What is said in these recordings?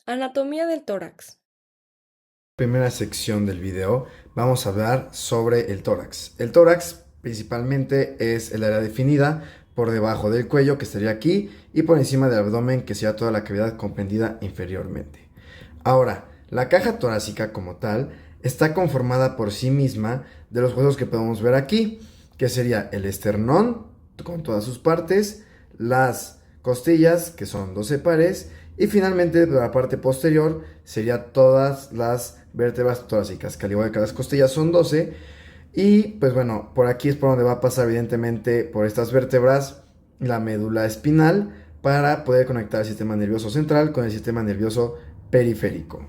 Anatomía del tórax. Primera sección del video vamos a hablar sobre el tórax. El tórax principalmente es el área definida por debajo del cuello, que estaría aquí, y por encima del abdomen, que sería toda la cavidad comprendida inferiormente. Ahora, la caja torácica como tal está conformada por sí misma de los huesos que podemos ver aquí, que sería el esternón con todas sus partes, las costillas, que son 12 pares, y finalmente la parte posterior sería todas las vértebras torácicas, que al igual que las costillas son 12. Y pues bueno, por aquí es por donde va a pasar evidentemente por estas vértebras la médula espinal para poder conectar el sistema nervioso central con el sistema nervioso periférico.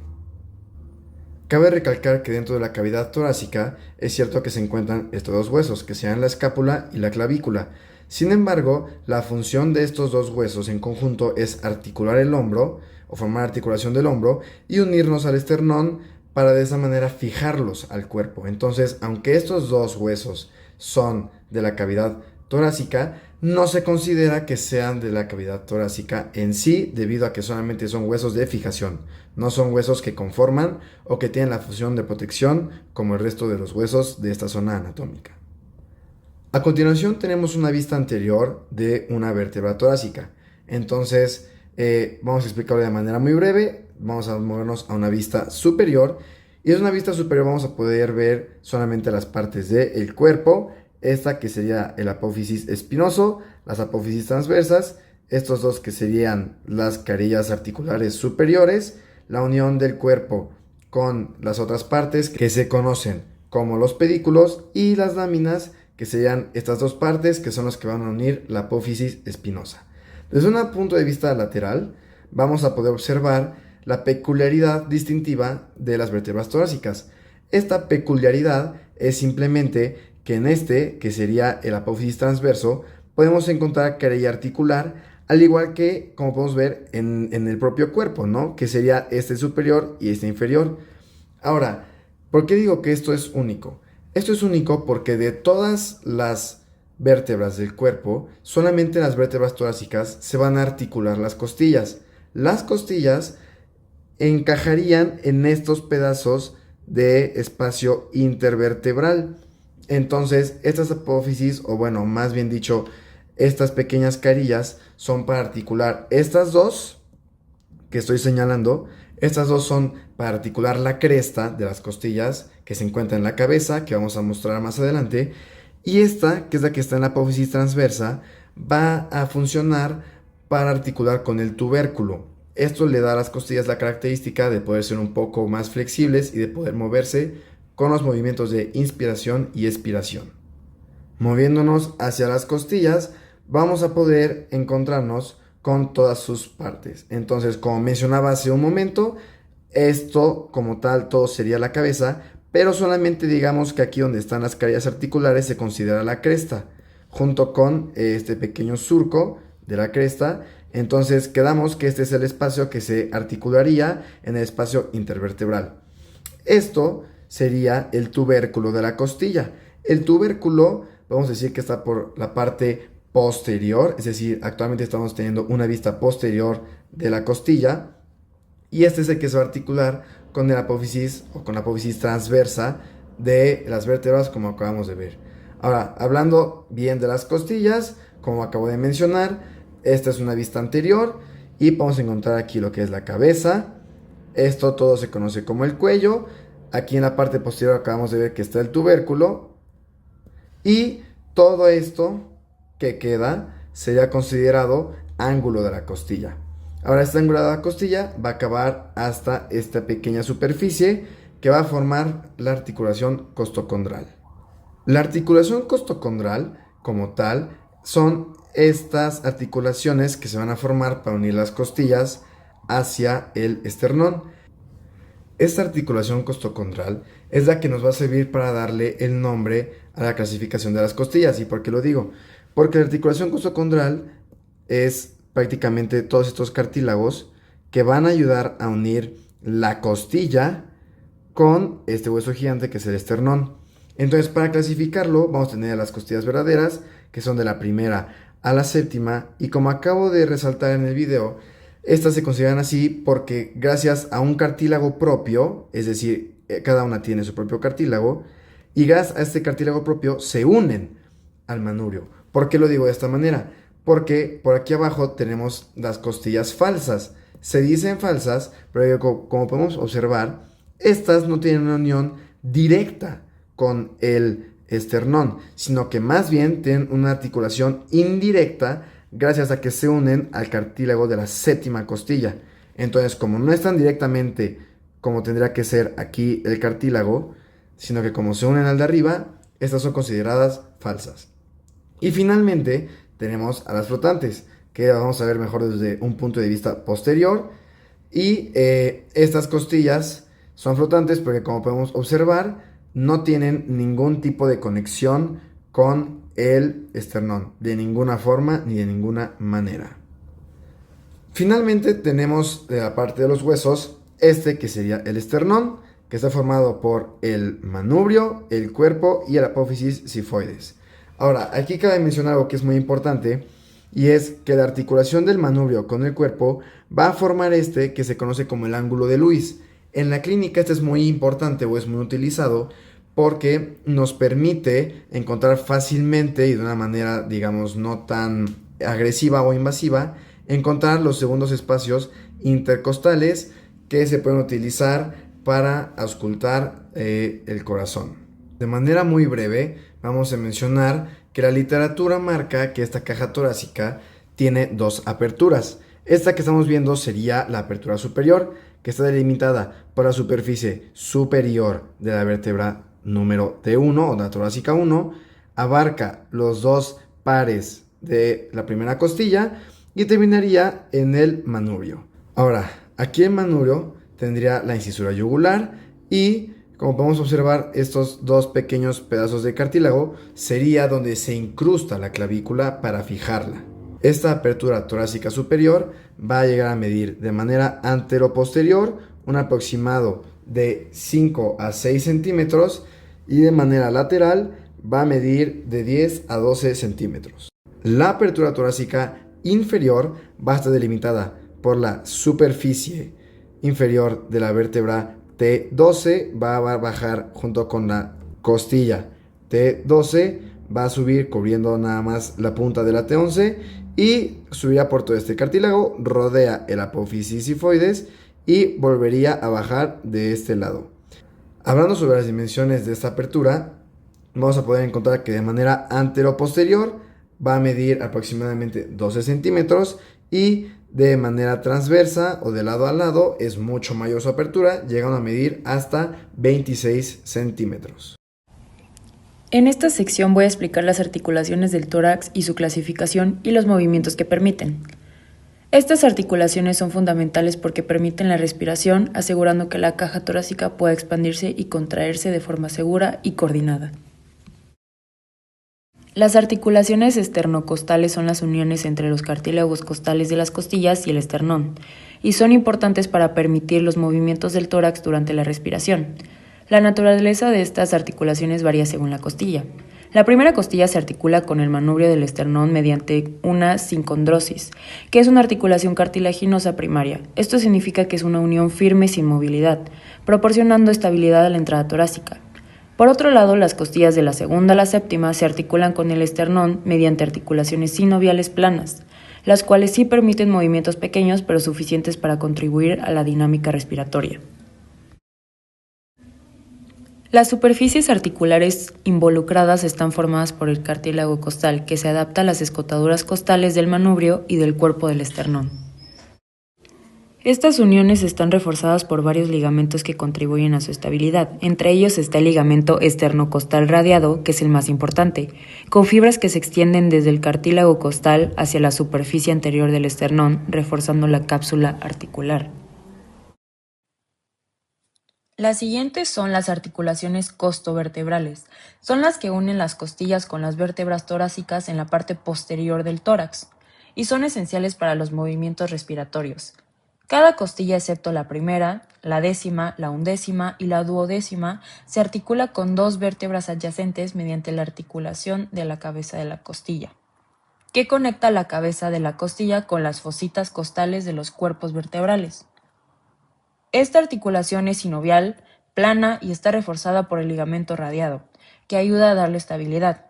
Cabe recalcar que dentro de la cavidad torácica es cierto que se encuentran estos dos huesos, que sean la escápula y la clavícula. Sin embargo, la función de estos dos huesos en conjunto es articular el hombro, o formar articulación del hombro, y unirnos al esternón para de esa manera fijarlos al cuerpo. Entonces, aunque estos dos huesos son de la cavidad torácica, no se considera que sean de la cavidad torácica en sí, debido a que solamente son huesos de fijación, no son huesos que conforman o que tienen la función de protección como el resto de los huesos de esta zona anatómica. A continuación tenemos una vista anterior de una vértebra torácica. Entonces, vamos a explicarlo de manera muy breve. Vamos a movernos a una vista superior. Y en una vista superior vamos a poder ver solamente las partes del cuerpo. Esta que sería el apófisis espinoso, las apófisis transversas, estos dos que serían las carillas articulares superiores, la unión del cuerpo con las otras partes que se conocen como los pedículos, y las láminas, que serían estas dos partes que son las que van a unir la apófisis espinosa. Desde un punto de vista lateral vamos a poder observar la peculiaridad distintiva de las vértebras torácicas. Esta peculiaridad es simplemente que en este, que sería el apófisis transverso, podemos encontrar carilla articular, al igual que, como podemos ver, en el propio cuerpo, ¿no? Que sería este superior y este inferior. Ahora, ¿por qué digo que esto es único? Esto es único porque de todas las vértebras del cuerpo, solamente en las vértebras torácicas se van a articular las costillas. Las costillas encajarían en estos pedazos de espacio intervertebral. Entonces, estas apófisis, o bueno, más bien dicho, estas pequeñas carillas son para articular estas dos que estoy señalando. Estas dos son para articular la cresta de las costillas que se encuentra en la cabeza, que vamos a mostrar más adelante. Y esta, que es la que está en la apófisis transversa, va a funcionar para articular con el tubérculo. Esto le da a las costillas la característica de poder ser un poco más flexibles y de poder moverse con los movimientos de inspiración y expiración. Moviéndonos hacia las costillas, vamos a poder encontrarnos con todas sus partes. Entonces, como mencionaba hace un momento, esto como tal todo sería la cabeza, pero solamente digamos que aquí donde están las carillas articulares se considera la cresta, junto con este pequeño surco de la cresta. Entonces quedamos que este es el espacio que se articularía en el espacio intervertebral. Esto sería el tubérculo de la costilla. El tubérculo, vamos a decir que está por la parte posterior, es decir, actualmente estamos teniendo una vista posterior de la costilla, y este es el que se va a articular con el apófisis o con la apófisis transversa de las vértebras, como acabamos de ver. Ahora, hablando bien de las costillas, como acabo de mencionar, esta es una vista anterior y vamos a encontrar aquí lo que es la cabeza. Esto todo se conoce como el cuello. Aquí en la parte posterior acabamos de ver que está el tubérculo. Y todo esto que queda sería considerado ángulo de la costilla. Ahora, este ángulo de la costilla va a acabar hasta esta pequeña superficie que va a formar la articulación costocondral. La articulación costocondral, como tal, son estas articulaciones que se van a formar para unir las costillas hacia el esternón. Esta articulación costocondral es la que nos va a servir para darle el nombre a la clasificación de las costillas. ¿Y por qué lo digo? Porque la articulación costocondral es prácticamente todos estos cartílagos que van a ayudar a unir la costilla con este hueso gigante que es el esternón. Entonces, para clasificarlo, vamos a tener las costillas verdaderas, que son de la primera a la séptima, y como acabo de resaltar en el video, Estas se consideran así porque gracias a un cartílago propio, es decir, cada una tiene su propio cartílago, y gracias a este cartílago propio se unen al manubrio. ¿Por qué lo digo de esta manera? Porque por aquí abajo tenemos las costillas falsas. Se dicen falsas, pero como podemos observar, estas no tienen una unión directa con el esternón, sino que más bien tienen una articulación indirecta gracias a que se unen al cartílago de la séptima costilla. Entonces, como no están directamente como tendría que ser aquí el cartílago, sino que como se unen al de arriba, estas son consideradas falsas. Y finalmente tenemos a las flotantes, que vamos a ver mejor desde un punto de vista posterior. Y estas costillas son flotantes porque, como podemos observar, no tienen ningún tipo de conexión con el esternón, de ninguna forma ni de ninguna manera. Finalmente tenemos de la parte de los huesos, que sería el esternón, que está formado por el manubrio, el cuerpo y el apófisis sifoides. Ahora, aquí cabe mencionar algo que es muy importante, y es que la articulación del manubrio con el cuerpo va a formar que se conoce como el ángulo de Lewis. En la clínica este es muy importante o es muy utilizado porque nos permite encontrar fácilmente y de una manera, digamos, no tan agresiva o invasiva, encontrar los segundos espacios intercostales que se pueden utilizar para auscultar el corazón. De manera muy breve, vamos a mencionar que la literatura marca que esta caja torácica tiene dos aperturas. Esta que estamos viendo sería la apertura superior, que está delimitada por la superficie superior de la vértebra número T1 o la torácica 1, abarca los dos pares de la primera costilla y terminaría en el manubrio. Ahora, aquí el manubrio tendría la incisura yugular y, como podemos observar, estos dos pequeños pedazos de cartílago sería donde se incrusta la clavícula para fijarla. Esta apertura torácica superior va a llegar a medir de manera anteroposterior un aproximado de 5 a 6 centímetros y de manera lateral va a medir de 10 a 12 centímetros. La apertura torácica inferior va a estar delimitada por la superficie inferior de la vértebra T12, va a bajar junto con la costilla T12, va a subir cubriendo nada más la punta de la T11 y subirá por todo este cartílago, rodea el apófisis sifoides y volvería a bajar de este lado. Hablando sobre las dimensiones de esta apertura, vamos a poder encontrar que de manera anteroposterior va a medir aproximadamente 12 centímetros y de manera transversa o de lado a lado es mucho mayor su apertura, llegando a medir hasta 26 centímetros. En esta sección voy a explicar las articulaciones del tórax y su clasificación y los movimientos que permiten. Estas articulaciones son fundamentales porque permiten la respiración, asegurando que la caja torácica pueda expandirse y contraerse de forma segura y coordinada. Las articulaciones esternocostales son las uniones entre los cartílagos costales de las costillas y el esternón, y son importantes para permitir los movimientos del tórax durante la respiración. La naturaleza de estas articulaciones varía según la costilla. La primera costilla se articula con el manubrio del esternón mediante una sincondrosis, que es una articulación cartilaginosa primaria. Esto significa que es una unión firme sin movilidad, proporcionando estabilidad a la entrada torácica. Por otro lado, las costillas de la segunda a la séptima se articulan con el esternón mediante articulaciones sinoviales planas, las cuales sí permiten movimientos pequeños pero suficientes para contribuir a la dinámica respiratoria. Las superficies articulares involucradas están formadas por el cartílago costal, que se adapta a las escotaduras costales del manubrio y del cuerpo del esternón. Estas uniones están reforzadas por varios ligamentos que contribuyen a su estabilidad. Entre ellos está el ligamento esternocostal radiado, que es el más importante, con fibras que se extienden desde el cartílago costal hacia la superficie anterior del esternón, reforzando la cápsula articular. Las siguientes son las articulaciones costovertebrales. Son las que unen las costillas con las vértebras torácicas en la parte posterior del tórax y son esenciales para los movimientos respiratorios. Cada costilla, excepto la primera, la décima, la undécima y la duodécima, se articula con dos vértebras adyacentes mediante la articulación de la cabeza de la costilla. que conecta la cabeza de la costilla con las fositas costales de los cuerpos vertebrales. Esta articulación es sinovial, plana y está reforzada por el ligamento radiado, que ayuda a darle estabilidad.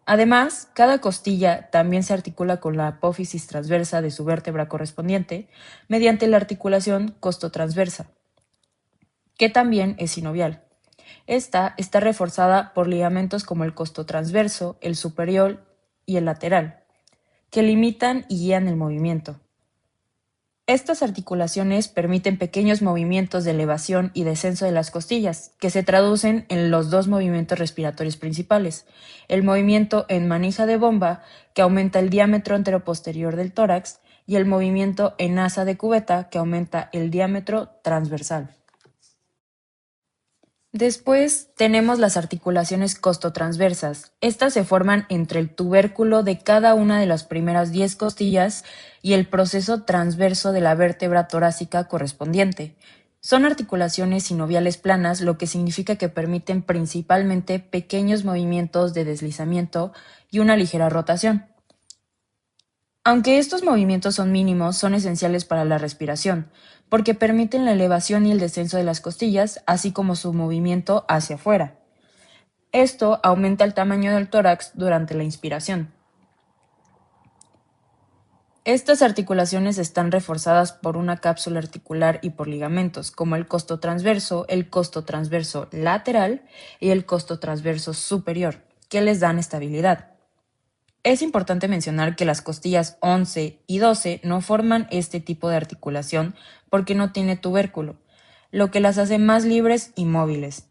Además, cada costilla también se articula con la apófisis transversa de su vértebra correspondiente mediante la articulación costotransversa, que también es sinovial. Esta está reforzada por ligamentos como el costotransverso, el superior y el lateral, que limitan y guían el movimiento. Estas articulaciones permiten pequeños movimientos de elevación y descenso de las costillas, que se traducen en los dos movimientos respiratorios principales: el movimiento en manija de bomba, que aumenta el diámetro anteroposterior del tórax, y el movimiento en asa de cubeta, que aumenta el diámetro transversal. Después tenemos las articulaciones costotransversas. Estas se forman entre el tubérculo de cada una de las primeras 10 costillas y el proceso transverso de la vértebra torácica correspondiente. Son articulaciones sinoviales planas, lo que significa que permiten principalmente pequeños movimientos de deslizamiento y una ligera rotación. Aunque estos movimientos son mínimos, son esenciales para la respiración, porque permiten la elevación y el descenso de las costillas, así como su movimiento hacia afuera. Esto aumenta el tamaño del tórax durante la inspiración. Estas articulaciones están reforzadas por una cápsula articular y por ligamentos, como el costotransverso lateral y el costotransverso superior, que les dan estabilidad. Es importante mencionar que las costillas 11 y 12 no forman este tipo de articulación porque no tiene tubérculo, lo que las hace más libres y móviles.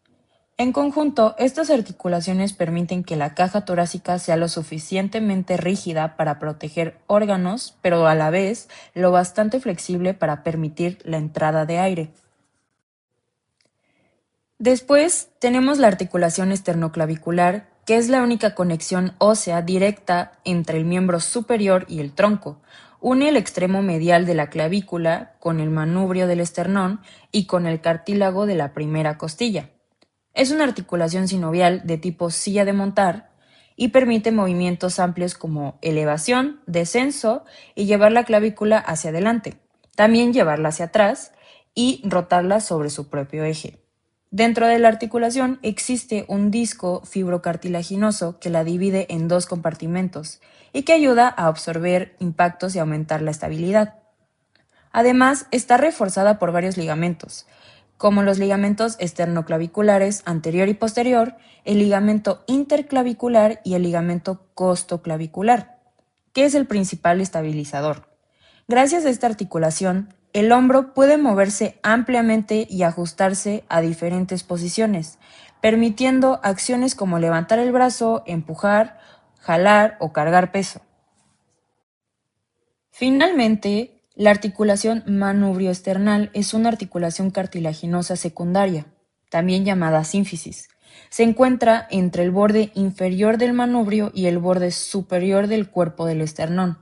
En conjunto, estas articulaciones permiten que la caja torácica sea lo suficientemente rígida para proteger órganos, pero a la vez lo bastante flexible para permitir la entrada de aire. Después tenemos la articulación esternoclavicular, que es la única conexión ósea directa entre el miembro superior y el tronco. Une el extremo medial de la clavícula con el manubrio del esternón y con el cartílago de la primera costilla. Es una articulación sinovial de tipo silla de montar y permite movimientos amplios como elevación, descenso y llevar la clavícula hacia adelante, también llevarla hacia atrás y rotarla sobre su propio eje. Dentro de la articulación existe un disco fibrocartilaginoso que la divide en dos compartimentos y que ayuda a absorber impactos y aumentar la estabilidad. Además, está reforzada por varios ligamentos, como los ligamentos esternoclaviculares anterior y posterior, el ligamento interclavicular y el ligamento costoclavicular, que es el principal estabilizador. Gracias a esta articulación, el hombro puede moverse ampliamente y ajustarse a diferentes posiciones, permitiendo acciones como levantar el brazo, empujar, jalar o cargar peso. Finalmente, la articulación manubrio-esternal es una articulación cartilaginosa secundaria, también llamada sínfisis. Se encuentra entre el borde inferior del manubrio y el borde superior del cuerpo del esternón.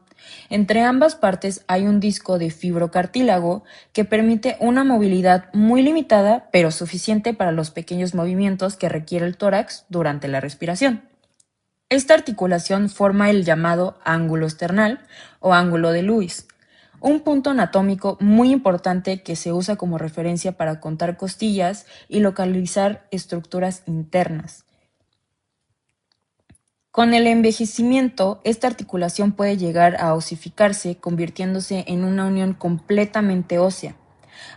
Entre ambas partes hay un disco de fibrocartílago que permite una movilidad muy limitada, pero suficiente para los pequeños movimientos que requiere el tórax durante la respiración. Esta articulación forma el llamado ángulo esternal o ángulo de Lewis, un punto anatómico muy importante que se usa como referencia para contar costillas y localizar estructuras internas. Con el envejecimiento, esta articulación puede llegar a osificarse, convirtiéndose en una unión completamente ósea.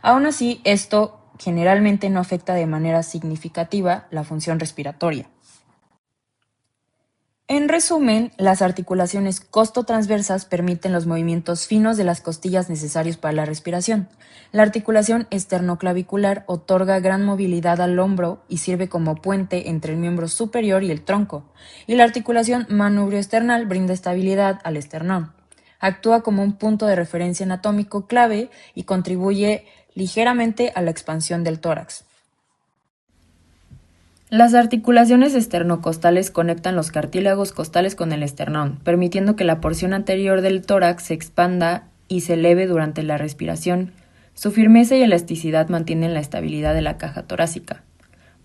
Aún así, esto generalmente no afecta de manera significativa la función respiratoria. En resumen, las articulaciones costotransversas permiten los movimientos finos de las costillas necesarios para la respiración. La articulación esternoclavicular otorga gran movilidad al hombro y sirve como puente entre el miembro superior y el tronco. Y la articulación manubrio-esternal brinda estabilidad al esternón. Actúa como un punto de referencia anatómico clave y contribuye ligeramente a la expansión del tórax. Las articulaciones esternocostales conectan los cartílagos costales con el esternón, permitiendo que la porción anterior del tórax se expanda y se eleve durante la respiración. Su firmeza y elasticidad mantienen la estabilidad de la caja torácica.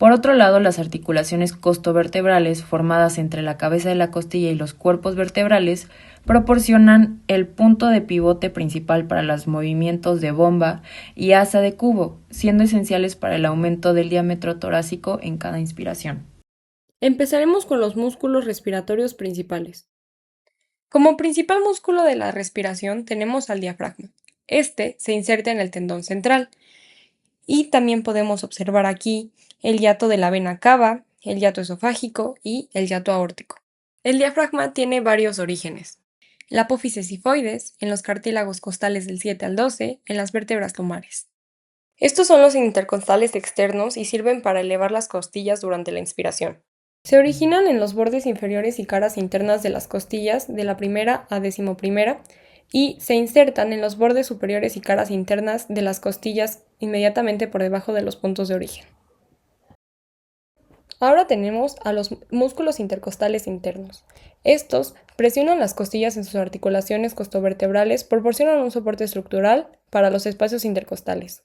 Por otro lado, las articulaciones costovertebrales formadas entre la cabeza de la costilla y los cuerpos vertebrales proporcionan el punto de pivote principal para los movimientos de bomba y asa de cubo, siendo esenciales para el aumento del diámetro torácico en cada inspiración. Empezaremos con los músculos respiratorios principales. Como principal músculo de la respiración tenemos al diafragma. Este se inserta en el tendón central. Y también podemos observar aquí el hiato de la vena cava, el hiato esofágico y el hiato aórtico. El diafragma tiene varios orígenes. La apófisis sifoides, en los cartílagos costales del 7 al 12, en las vértebras lumares. Estos son los intercostales externos y sirven para elevar las costillas durante la inspiración. Se originan en los bordes inferiores y caras internas de las costillas de la primera a decimoprimera y se insertan en los bordes superiores y caras internas de las costillas inmediatamente por debajo de los puntos de origen. Ahora tenemos a los músculos intercostales internos. Estos presionan las costillas en sus articulaciones costovertebrales, proporcionan un soporte estructural para los espacios intercostales.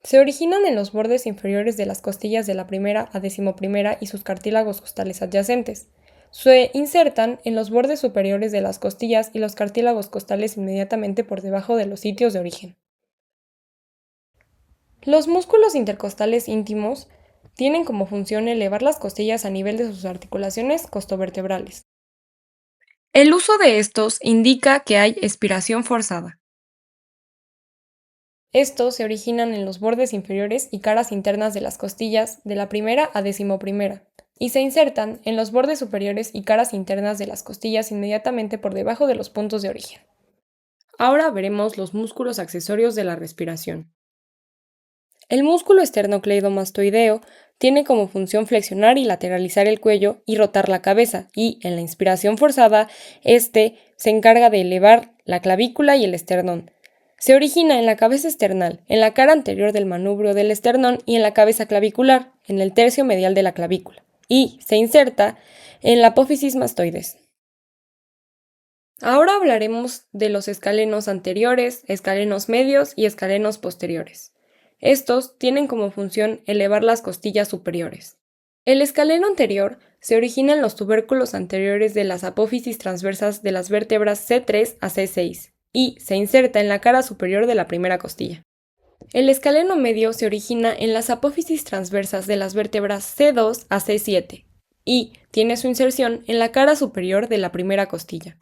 Se originan en los bordes inferiores de las costillas de la primera a decimoprimera y sus cartílagos costales adyacentes. Se insertan en los bordes superiores de las costillas y los cartílagos costales inmediatamente por debajo de los sitios de origen. Los músculos intercostales íntimos tienen como función elevar las costillas a nivel de sus articulaciones costovertebrales. El uso de estos indica que hay expiración forzada. Estos se originan en los bordes inferiores y caras internas de las costillas de la primera a decimoprimera y se insertan en los bordes superiores y caras internas de las costillas inmediatamente por debajo de los puntos de origen. Ahora veremos los músculos accesorios de la respiración. El músculo esternocleidomastoideo tiene como función flexionar y lateralizar el cuello y rotar la cabeza, y en la inspiración forzada, este se encarga de elevar la clavícula y el esternón. Se origina en la cabeza esternal, en la cara anterior del manubrio del esternón y en la cabeza clavicular, en el tercio medial de la clavícula, y se inserta en la apófisis mastoides. Ahora hablaremos de los escalenos anteriores, escalenos medios y escalenos posteriores. Estos tienen como función elevar las costillas superiores. El escaleno anterior se origina en los tubérculos anteriores de las apófisis transversas de las vértebras C3 a C6 y se inserta en la cara superior de la primera costilla. El escaleno medio se origina en las apófisis transversas de las vértebras C2 a C7 y tiene su inserción en la cara superior de la primera costilla.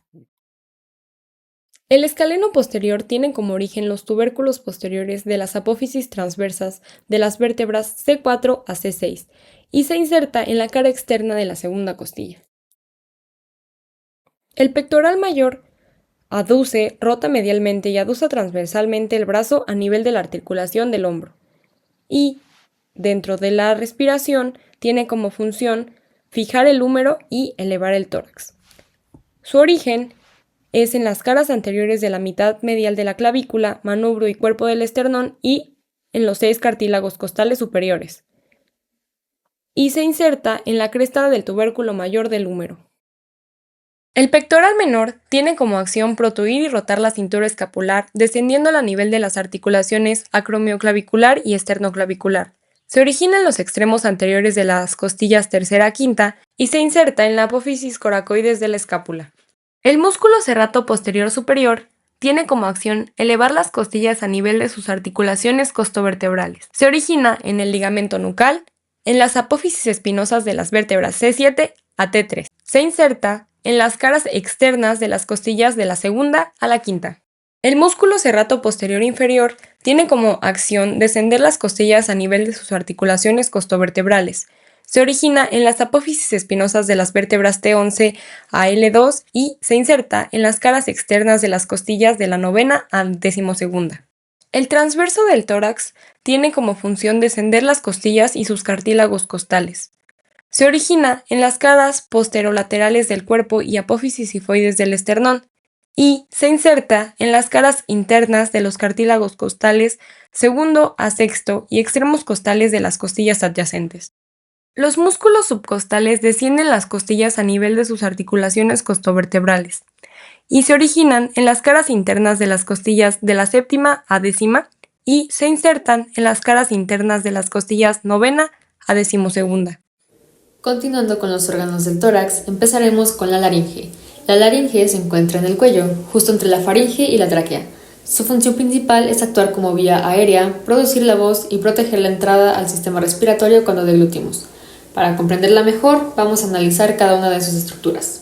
El escaleno posterior tiene como origen los tubérculos posteriores de las apófisis transversas de las vértebras C4 a C6 y se inserta en la cara externa de la segunda costilla. El pectoral mayor aduce, rota medialmente y aduce transversalmente el brazo a nivel de la articulación del hombro y, dentro de la respiración, tiene como función fijar el húmero y elevar el tórax. Su origen es en las caras anteriores de la mitad medial de la clavícula, manubrio y cuerpo del esternón y en los 6 cartílagos costales superiores. Y se inserta en la cresta del tubérculo mayor del húmero. El pectoral menor tiene como acción protuir y rotar la cintura escapular, descendiendo a nivel de las articulaciones acromioclavicular y esternoclavicular. Se origina en los extremos anteriores de las costillas tercera a quinta y se inserta en la apófisis coracoides de la escápula. El músculo serrato posterior superior tiene como acción elevar las costillas a nivel de sus articulaciones costovertebrales. Se origina en el ligamento nucal, en las apófisis espinosas de las vértebras C7 a T3. Se inserta en las caras externas de las costillas de la segunda a la quinta. El músculo serrato posterior inferior tiene como acción descender las costillas a nivel de sus articulaciones costovertebrales. Se origina en las apófisis espinosas de las vértebras T11 a L2 y se inserta en las caras externas de las costillas de la novena a decimosegunda. El transverso del tórax tiene como función descender las costillas y sus cartílagos costales. Se origina en las caras posterolaterales del cuerpo y apófisis sifoides del esternón y se inserta en las caras internas de los cartílagos costales segundo a sexto y extremos costales de las costillas adyacentes. Los músculos subcostales descienden las costillas a nivel de sus articulaciones costovertebrales y se originan en las caras internas de las costillas de la séptima a décima y se insertan en las caras internas de las costillas novena a decimosegunda. Continuando con los órganos del tórax, empezaremos con la laringe. La laringe se encuentra en el cuello, justo entre la faringe y la tráquea. Su función principal es actuar como vía aérea, producir la voz y proteger la entrada al sistema respiratorio cuando deglutimos. Para comprenderla mejor, vamos a analizar cada una de sus estructuras.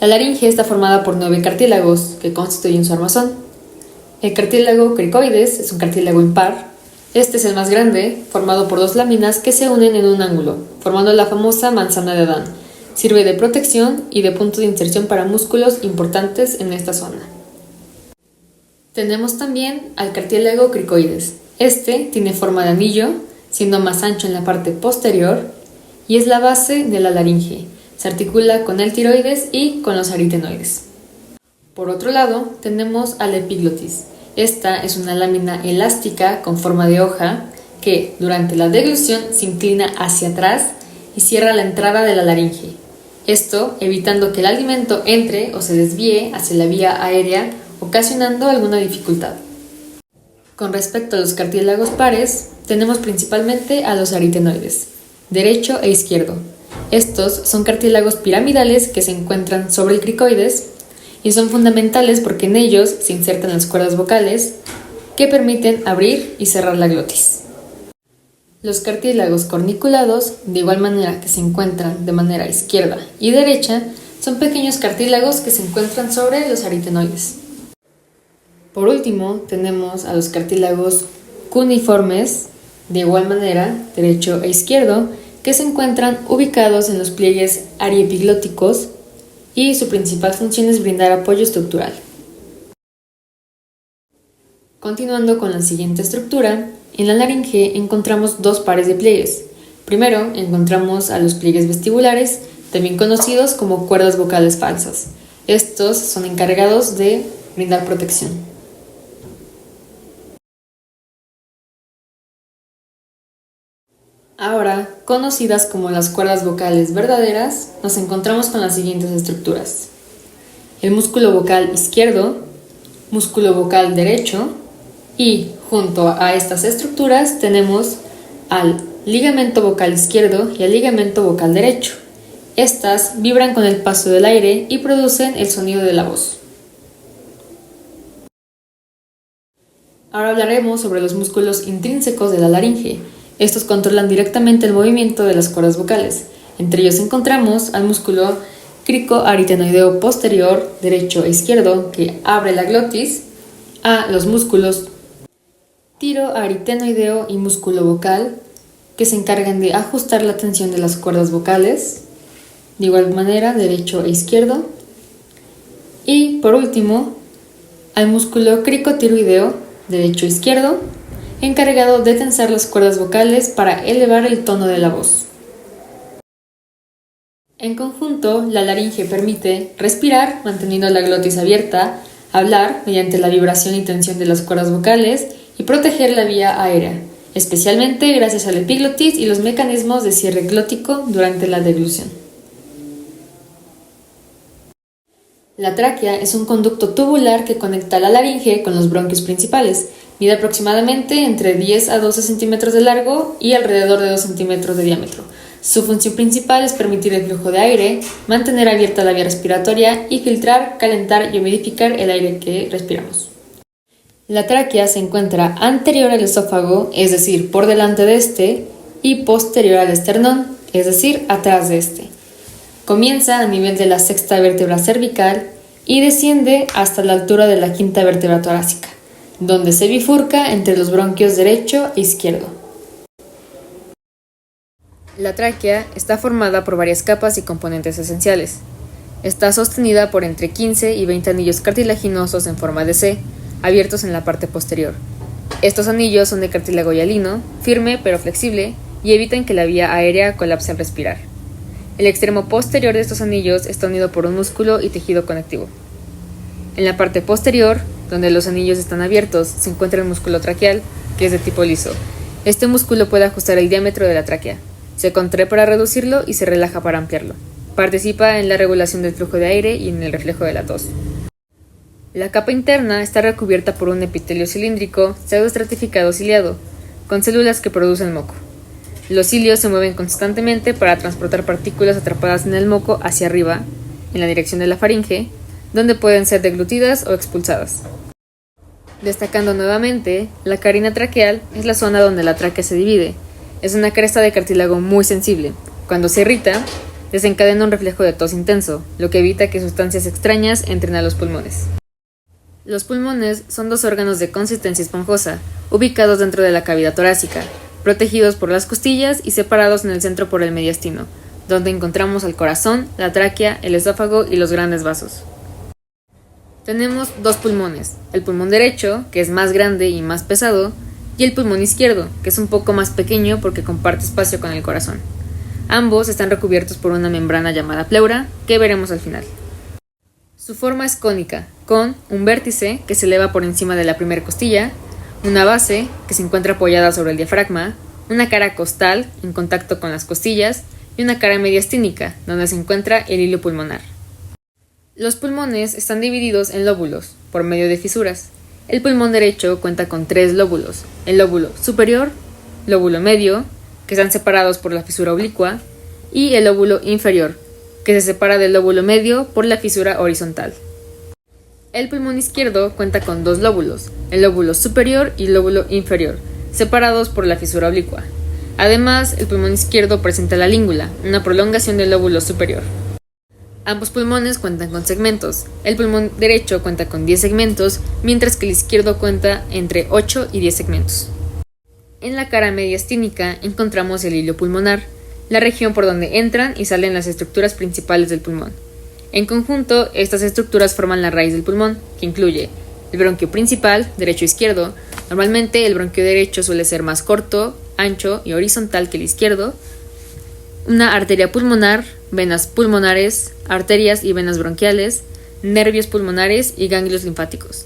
La laringe está formada por 9 cartílagos que constituyen su armazón. El cartílago cricoides es un cartílago impar. Este es el más grande, formado por 2 láminas que se unen en un ángulo, formando la famosa manzana de Adán. Sirve de protección y de punto de inserción para músculos importantes en esta zona. Tenemos también al cartílago cricoides. Este tiene forma de anillo, siendo más ancho en la parte posterior, y es la base de la laringe. Se articula con el tiroides y con los aritenoides. Por otro lado, tenemos a la epiglotis. Esta es una lámina elástica con forma de hoja que, durante la deglución, se inclina hacia atrás y cierra la entrada de la laringe. Esto evitando que el alimento entre o se desvíe hacia la vía aérea, ocasionando alguna dificultad. Con respecto a los cartílagos pares, tenemos principalmente a los aritenoides, derecho e izquierdo. Estos son cartílagos piramidales que se encuentran sobre el cricoides y son fundamentales porque en ellos se insertan las cuerdas vocales que permiten abrir y cerrar la glotis. Los cartílagos corniculados, de igual manera que se encuentran de manera izquierda y derecha, son pequeños cartílagos que se encuentran sobre los aritenoides. Por último, tenemos a los cartílagos cuneiformes, de igual manera, derecho e izquierdo, que se encuentran ubicados en los pliegues ariepiglóticos y su principal función es brindar apoyo estructural. Continuando con la siguiente estructura, en la laringe encontramos 2 pares de pliegues. Primero encontramos a los pliegues vestibulares, también conocidos como cuerdas vocales falsas. Estos son encargados de brindar protección. Ahora, conocidas como las cuerdas vocales verdaderas, nos encontramos con las siguientes estructuras. El músculo vocal izquierdo, músculo vocal derecho y, junto a estas estructuras, tenemos al ligamento vocal izquierdo y al ligamento vocal derecho. Estas vibran con el paso del aire y producen el sonido de la voz. Ahora hablaremos sobre los músculos intrínsecos de la laringe. Estos controlan directamente el movimiento de las cuerdas vocales. Entre ellos encontramos al músculo cricoaritenoideo posterior, derecho e izquierdo, que abre la glotis, a los músculos tiroaritenoideo y músculo vocal, que se encargan de ajustar la tensión de las cuerdas vocales, de igual manera, derecho e izquierdo. Y, por último, al músculo cricotiroideo, derecho e izquierdo, encargado de tensar las cuerdas vocales para elevar el tono de la voz. En conjunto, la laringe permite respirar manteniendo la glotis abierta, hablar mediante la vibración y tensión de las cuerdas vocales y proteger la vía aérea, especialmente gracias a la epiglotis y los mecanismos de cierre glótico durante la deglución. La tráquea es un conducto tubular que conecta la laringe con los bronquios principales. Mide aproximadamente entre 10 a 12 centímetros de largo y alrededor de 2 centímetros de diámetro. Su función principal es permitir el flujo de aire, mantener abierta la vía respiratoria y filtrar, calentar y humidificar el aire que respiramos. La tráquea se encuentra anterior al esófago, es decir, por delante de este, y posterior al esternón, es decir, atrás de este. Comienza a nivel de la sexta vértebra cervical y desciende hasta la altura de la quinta vértebra torácica, donde se bifurca entre los bronquios derecho e izquierdo. La tráquea está formada por varias capas y componentes esenciales. Está sostenida por entre 15 y 20 anillos cartilaginosos en forma de C, abiertos en la parte posterior. Estos anillos son de cartílago hialino, firme pero flexible, y evitan que la vía aérea colapse al respirar. El extremo posterior de estos anillos está unido por un músculo y tejido conectivo. En la parte posterior, donde los anillos están abiertos, se encuentra el músculo traqueal, que es de tipo liso. Este músculo puede ajustar el diámetro de la tráquea. Se contrae para reducirlo y se relaja para ampliarlo. Participa en la regulación del flujo de aire y en el reflejo de la tos. La capa interna está recubierta por un epitelio cilíndrico pseudoestratificado ciliado, con células que producen moco. Los cilios se mueven constantemente para transportar partículas atrapadas en el moco hacia arriba, en la dirección de la faringe, donde pueden ser deglutidas o expulsadas. Destacando nuevamente, la carina traqueal es la zona donde la tráquea se divide. Es una cresta de cartílago muy sensible. Cuando se irrita, desencadena un reflejo de tos intenso, lo que evita que sustancias extrañas entren a los pulmones. Los pulmones son dos órganos de consistencia esponjosa, ubicados dentro de la cavidad torácica, protegidos por las costillas y separados en el centro por el mediastino, donde encontramos al corazón, la tráquea, el esófago y los grandes vasos. Tenemos dos pulmones, el pulmón derecho, que es más grande y más pesado, y el pulmón izquierdo, que es un poco más pequeño porque comparte espacio con el corazón. Ambos están recubiertos por una membrana llamada pleura, que veremos al final. Su forma es cónica, con un vértice que se eleva por encima de la primera costilla, una base que se encuentra apoyada sobre el diafragma, una cara costal en contacto con las costillas y una cara mediastínica, donde se encuentra el hilo pulmonar. Los pulmones están divididos en lóbulos, por medio de fisuras. El pulmón derecho cuenta con 3 lóbulos, el lóbulo superior, lóbulo medio, que están separados por la fisura oblicua, y el lóbulo inferior, que se separa del lóbulo medio por la fisura horizontal. El pulmón izquierdo cuenta con 2 lóbulos, el lóbulo superior y el lóbulo inferior, separados por la fisura oblicua. Además, el pulmón izquierdo presenta la língula, una prolongación del lóbulo superior. Ambos pulmones cuentan con segmentos. El pulmón derecho cuenta con 10 segmentos, mientras que el izquierdo cuenta entre 8 y 10 segmentos. En la cara mediastínica encontramos el hilo pulmonar, la región por donde entran y salen las estructuras principales del pulmón. En conjunto, estas estructuras forman la raíz del pulmón, que incluye el bronquio principal, derecho e izquierdo. Normalmente el bronquio derecho suele ser más corto, ancho y horizontal que el izquierdo. Una arteria pulmonar, venas pulmonares, arterias y venas bronquiales, nervios pulmonares y ganglios linfáticos.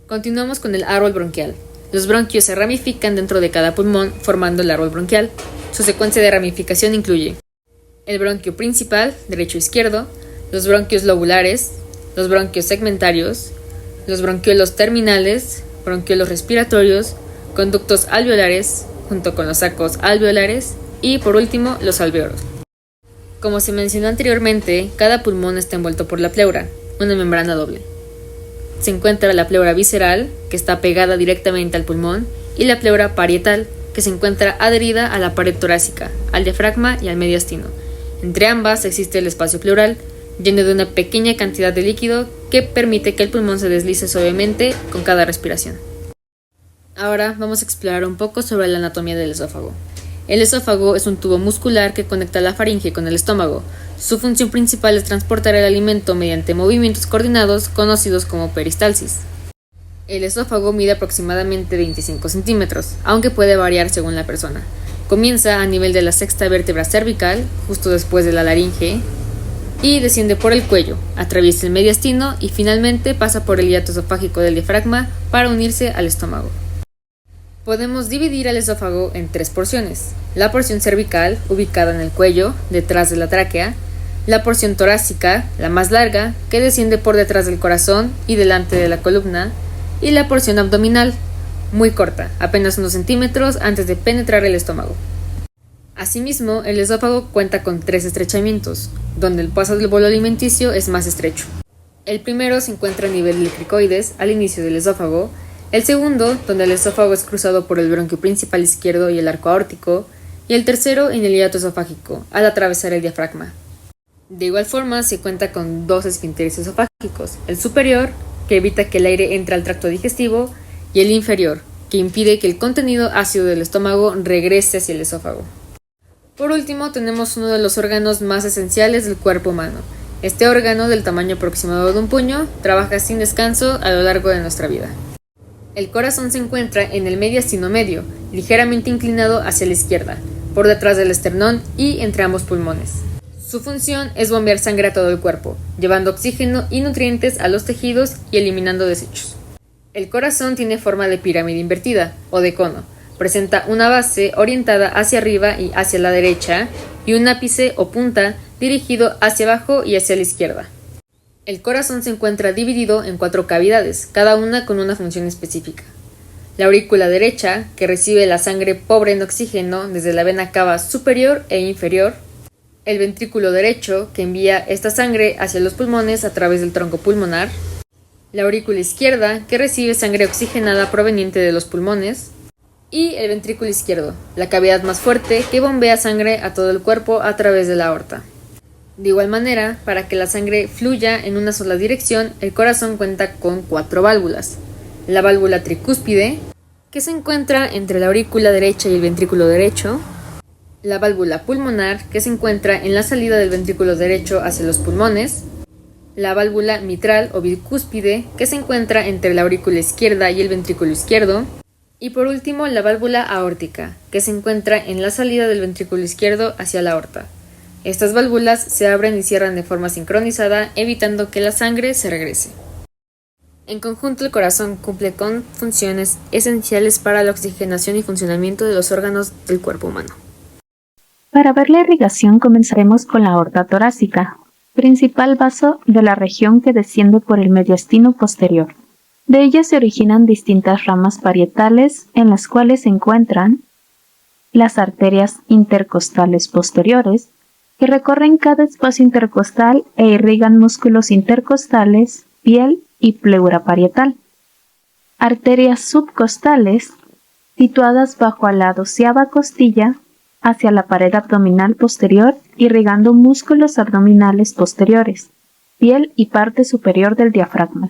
Continuamos con el árbol bronquial. Los bronquios se ramifican dentro de cada pulmón formando el árbol bronquial. Su secuencia de ramificación incluye el bronquio principal, derecho e izquierdo, los bronquios lobulares, los bronquios segmentarios, los bronquiolos terminales, bronquiolos respiratorios, conductos alveolares, junto con los sacos alveolares, y por último, los alvéolos. Como se mencionó anteriormente, cada pulmón está envuelto por la pleura, una membrana doble. Se encuentra la pleura visceral, que está pegada directamente al pulmón, y la pleura parietal, que se encuentra adherida a la pared torácica, al diafragma y al mediastino. Entre ambas existe el espacio pleural, lleno de una pequeña cantidad de líquido que permite que el pulmón se deslice suavemente con cada respiración. Ahora vamos a explorar un poco sobre la anatomía del esófago. El esófago es un tubo muscular que conecta la faringe con el estómago. Su función principal es transportar el alimento mediante movimientos coordinados conocidos como peristalsis. El esófago mide aproximadamente 25 centímetros, aunque puede variar según la persona. Comienza a nivel de la sexta vértebra cervical, justo después de la laringe, y desciende por el cuello, atraviesa el mediastino y finalmente pasa por el hiato esofágico del diafragma para unirse al estómago. Podemos dividir el esófago en 3 porciones: la porción cervical, ubicada en el cuello, detrás de la tráquea; la porción torácica, la más larga, que desciende por detrás del corazón y delante de la columna; y la porción abdominal, muy corta, apenas unos centímetros antes de penetrar el estómago. Asimismo, el esófago cuenta con 3 estrechamientos, donde el paso del bolo alimenticio es más estrecho. El primero se encuentra a nivel del cricoides, al inicio del esófago; el segundo, donde el esófago es cruzado por el bronquio principal izquierdo y el arco aórtico; y el tercero en el hiato esofágico, al atravesar el diafragma. De igual forma, se cuenta con 2 esfínteres esofágicos: el superior, que evita que el aire entre al tracto digestivo, y el inferior, que impide que el contenido ácido del estómago regrese hacia el esófago. Por último, tenemos uno de los órganos más esenciales del cuerpo humano. Este órgano, del tamaño aproximado de un puño, trabaja sin descanso a lo largo de nuestra vida. El corazón se encuentra en el mediastino medio, ligeramente inclinado hacia la izquierda, por detrás del esternón y entre ambos pulmones. Su función es bombear sangre a todo el cuerpo, llevando oxígeno y nutrientes a los tejidos y eliminando desechos. El corazón tiene forma de pirámide invertida, o de cono. Presenta una base orientada hacia arriba y hacia la derecha, y un ápice o punta dirigido hacia abajo y hacia la izquierda. El corazón se encuentra dividido en 4 cavidades, cada una con una función específica. La aurícula derecha, que recibe la sangre pobre en oxígeno desde la vena cava superior e inferior. El ventrículo derecho, que envía esta sangre hacia los pulmones a través del tronco pulmonar. La aurícula izquierda, que recibe sangre oxigenada proveniente de los pulmones. Y el ventrículo izquierdo, la cavidad más fuerte que bombea sangre a todo el cuerpo a través de la aorta. De igual manera, para que la sangre fluya en una sola dirección, el corazón cuenta con 4 válvulas. La válvula tricúspide, que se encuentra entre la aurícula derecha y el ventrículo derecho. La válvula pulmonar, que se encuentra en la salida del ventrículo derecho hacia los pulmones. La válvula mitral o bicúspide, que se encuentra entre la aurícula izquierda y el ventrículo izquierdo. Y por último, la válvula aórtica, que se encuentra en la salida del ventrículo izquierdo hacia la aorta. Estas válvulas se abren y cierran de forma sincronizada, evitando que la sangre se regrese. En conjunto, el corazón cumple con funciones esenciales para la oxigenación y funcionamiento de los órganos del cuerpo humano. Para ver la irrigación comenzaremos con la aorta torácica, principal vaso de la región que desciende por el mediastino posterior. De ella se originan distintas ramas parietales en las cuales se encuentran las arterias intercostales posteriores, que recorren cada espacio intercostal e irrigan músculos intercostales, piel y pleura parietal. Arterias subcostales, situadas bajo a la 12ª costilla, hacia la pared abdominal posterior, irrigando músculos abdominales posteriores, piel y parte superior del diafragma.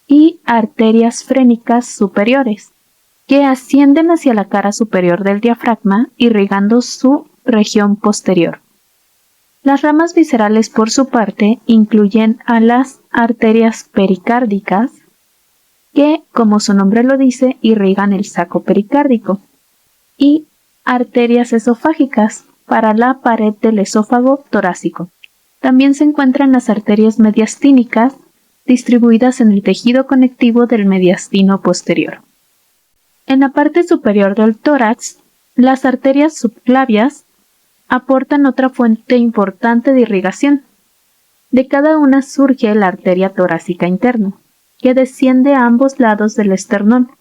Y arterias frénicas superiores, que ascienden hacia la cara superior del diafragma, irrigando su región posterior. Las ramas viscerales, por su parte, incluyen a las arterias pericárdicas, que, como su nombre lo dice, irrigan el saco pericárdico, y arterias esofágicas para la pared del esófago torácico. También se encuentran las arterias mediastínicas, distribuidas en el tejido conectivo del mediastino posterior. En la parte superior del tórax, las arterias subclavias aportan otra fuente importante de irrigación. De cada una surge la arteria torácica interna, que desciende a ambos lados del esternón.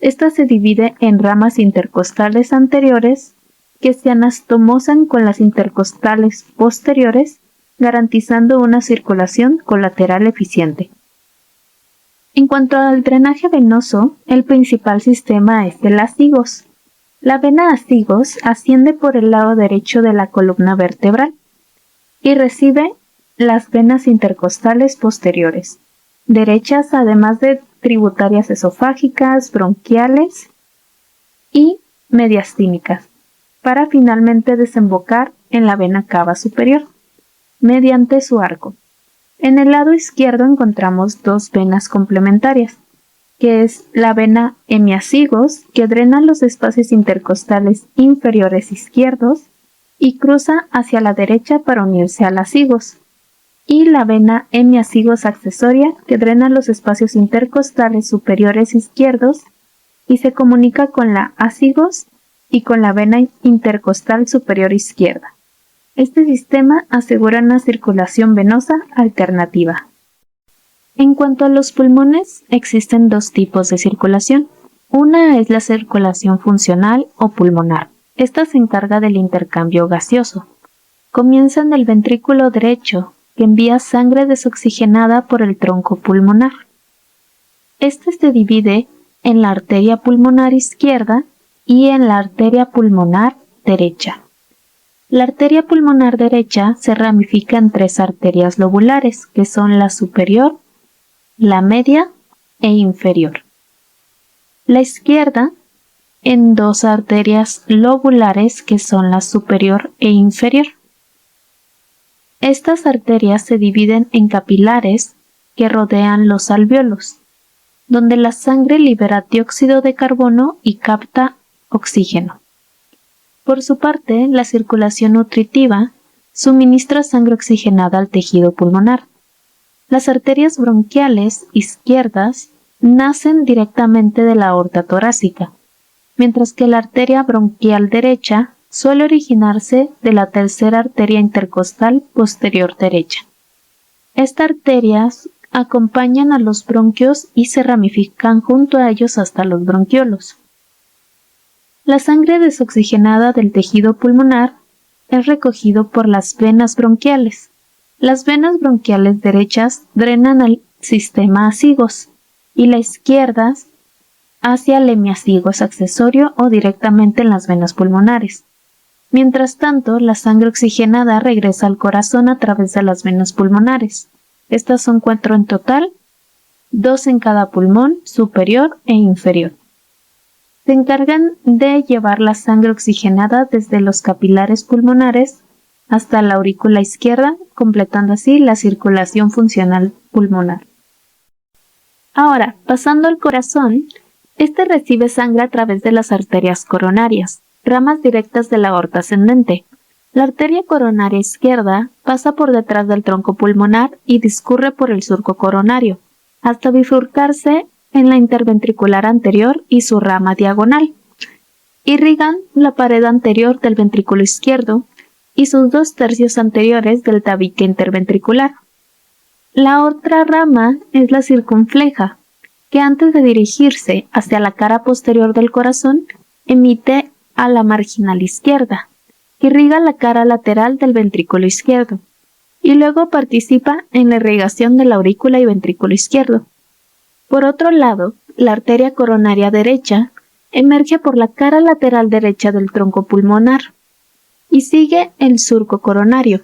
Esta se divide en ramas intercostales anteriores que se anastomosan con las intercostales posteriores, garantizando una circulación colateral eficiente. En cuanto al drenaje venoso, el principal sistema es el acigos. La vena acigos asciende por el lado derecho de la columna vertebral y recibe las venas intercostales posteriores, derechas además de tributarias esofágicas, bronquiales y mediastínicas, para finalmente desembocar en la vena cava superior, mediante su arco. En el lado izquierdo encontramos 2 venas complementarias, que es la vena hemiacigos, que drena los espacios intercostales inferiores izquierdos y cruza hacia la derecha para unirse al acigos, y la vena hemiacigos accesoria, que drena los espacios intercostales superiores izquierdos y se comunica con la acigos y con la vena intercostal superior izquierda. Este sistema asegura una circulación venosa alternativa. En cuanto a los pulmones, existen 2 tipos de circulación. Una es la circulación funcional o pulmonar. Esta se encarga del intercambio gaseoso. Comienza en el ventrículo derecho, que envía sangre desoxigenada por el tronco pulmonar. Este se divide en la arteria pulmonar izquierda y en la arteria pulmonar derecha. La arteria pulmonar derecha se ramifica en 3 arterias lobulares, que son la superior, la media e inferior. La izquierda en 2 arterias lobulares, que son la superior e inferior. Estas arterias se dividen en capilares que rodean los alvéolos, donde la sangre libera dióxido de carbono y capta oxígeno. Por su parte, la circulación nutritiva suministra sangre oxigenada al tejido pulmonar. Las arterias bronquiales izquierdas nacen directamente de la aorta torácica, mientras que la arteria bronquial derecha suele originarse de la tercera arteria intercostal posterior derecha. Estas arterias acompañan a los bronquios y se ramifican junto a ellos hasta los bronquiolos. La sangre desoxigenada del tejido pulmonar es recogido por las venas bronquiales. Las venas bronquiales derechas drenan al sistema acigos y la izquierda hacia el hemiacigos accesorio o directamente en las venas pulmonares. Mientras tanto, la sangre oxigenada regresa al corazón a través de las venas pulmonares. Estas son 4 en total, 2 en cada pulmón, superior e inferior. Se encargan de llevar la sangre oxigenada desde los capilares pulmonares hasta la aurícula izquierda, completando así la circulación funcional pulmonar. Ahora, pasando al corazón, este recibe sangre a través de las arterias coronarias, ramas directas de la aorta ascendente. La arteria coronaria izquierda pasa por detrás del tronco pulmonar y discurre por el surco coronario, hasta bifurcarse en la interventricular anterior y su rama diagonal. Irrigan la pared anterior del ventrículo izquierdo y sus 2/3 anteriores del tabique interventricular. La otra rama es la circunfleja, que antes de dirigirse hacia la cara posterior del corazón, emite a la marginal izquierda, que irriga la cara lateral del ventrículo izquierdo, y luego participa en la irrigación de la aurícula y ventrículo izquierdo. Por otro lado, la arteria coronaria derecha emerge por la cara lateral derecha del tronco pulmonar y sigue el surco coronario.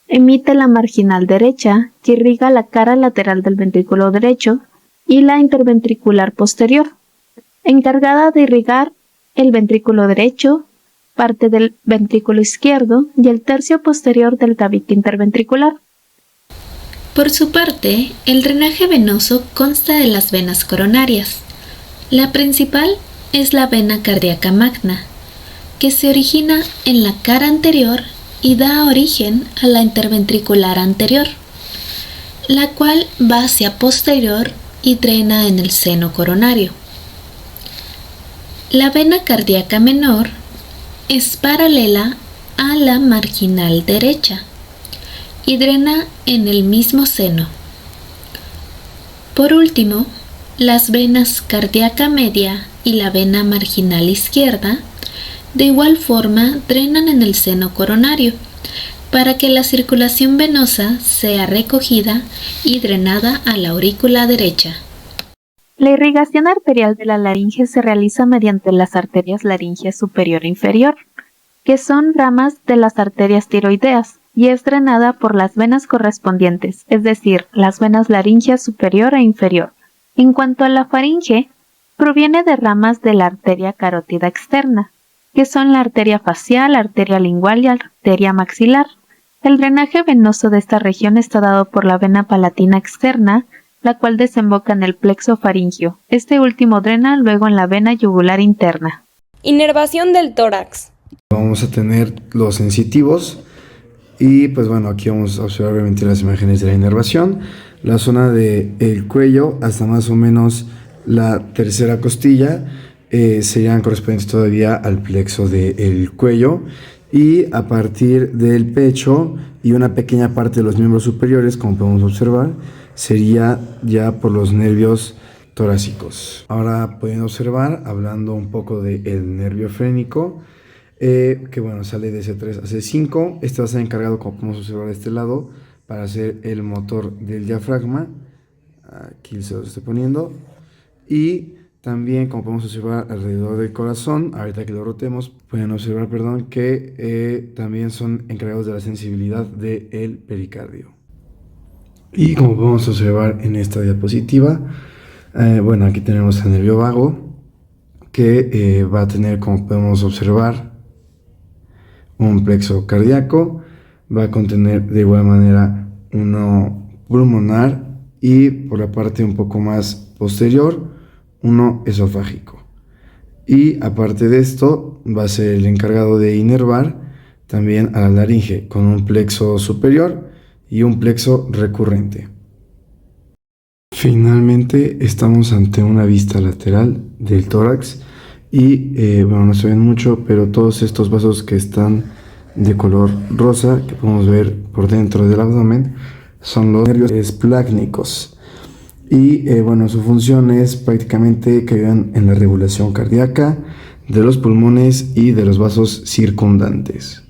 Emite la marginal derecha, que irriga la cara lateral del ventrículo derecho y la interventricular posterior, encargada de irrigar el ventrículo derecho, parte del ventrículo izquierdo y el tercio posterior del tabique interventricular. Por su parte, el drenaje venoso consta de las venas coronarias. La principal es la vena cardíaca magna, que se origina en la cara anterior y da origen a la interventricular anterior, la cual va hacia posterior y drena en el seno coronario. La vena cardíaca menor es paralela a la marginal derecha y drena en el mismo seno. Por último, las venas cardíaca media y la vena marginal izquierda de igual forma drenan en el seno coronario para que la circulación venosa sea recogida y drenada a la aurícula derecha. La irrigación arterial de la laringe se realiza mediante las arterias laringeas superior e inferior, que son ramas de las arterias tiroideas, y es drenada por las venas correspondientes, es decir, las venas laringeas superior e inferior. En cuanto a la faringe, proviene de ramas de la arteria carótida externa, que son la arteria facial, arteria lingual y arteria maxilar. El drenaje venoso de esta región está dado por la vena palatina externa, la cual desemboca en el plexo faríngeo. Este último drena luego en la vena yugular interna. Inervación del tórax. Vamos a tener los sensitivos y pues bueno, aquí vamos a observar obviamente las imágenes de la inervación. La zona del cuello hasta más o menos la tercera costilla serían correspondientes todavía al plexo del cuello, y a partir del pecho y una pequeña parte de los miembros superiores, como podemos observar, sería ya por los nervios torácicos. Ahora pueden observar, hablando un poco del nervio frénico, que bueno, sale de C3 a C5. Este va a ser encargado, como podemos observar de este lado, para hacer el motor del diafragma. Aquí se lo estoy poniendo. Y también, como podemos observar alrededor del corazón, ahorita que lo rotemos, pueden observar, que también son encargados de la sensibilidad del pericardio. Y como podemos observar en esta diapositiva, bueno, aquí tenemos el nervio vago, que va a tener, como podemos observar, un plexo cardíaco, va a contener de igual manera uno pulmonar y por la parte un poco más posterior, uno esofágico. Y aparte de esto, va a ser el encargado de inervar también a la laringe, con un plexo superior y un plexo recurrente. Finalmente estamos ante una vista lateral del tórax y bueno, no se ven mucho, pero todos estos vasos que están de color rosa, que podemos ver por dentro del abdomen, son los nervios esplácnicos. Y bueno, su función es prácticamente que ayudan en la regulación cardíaca de los pulmones y de los vasos circundantes.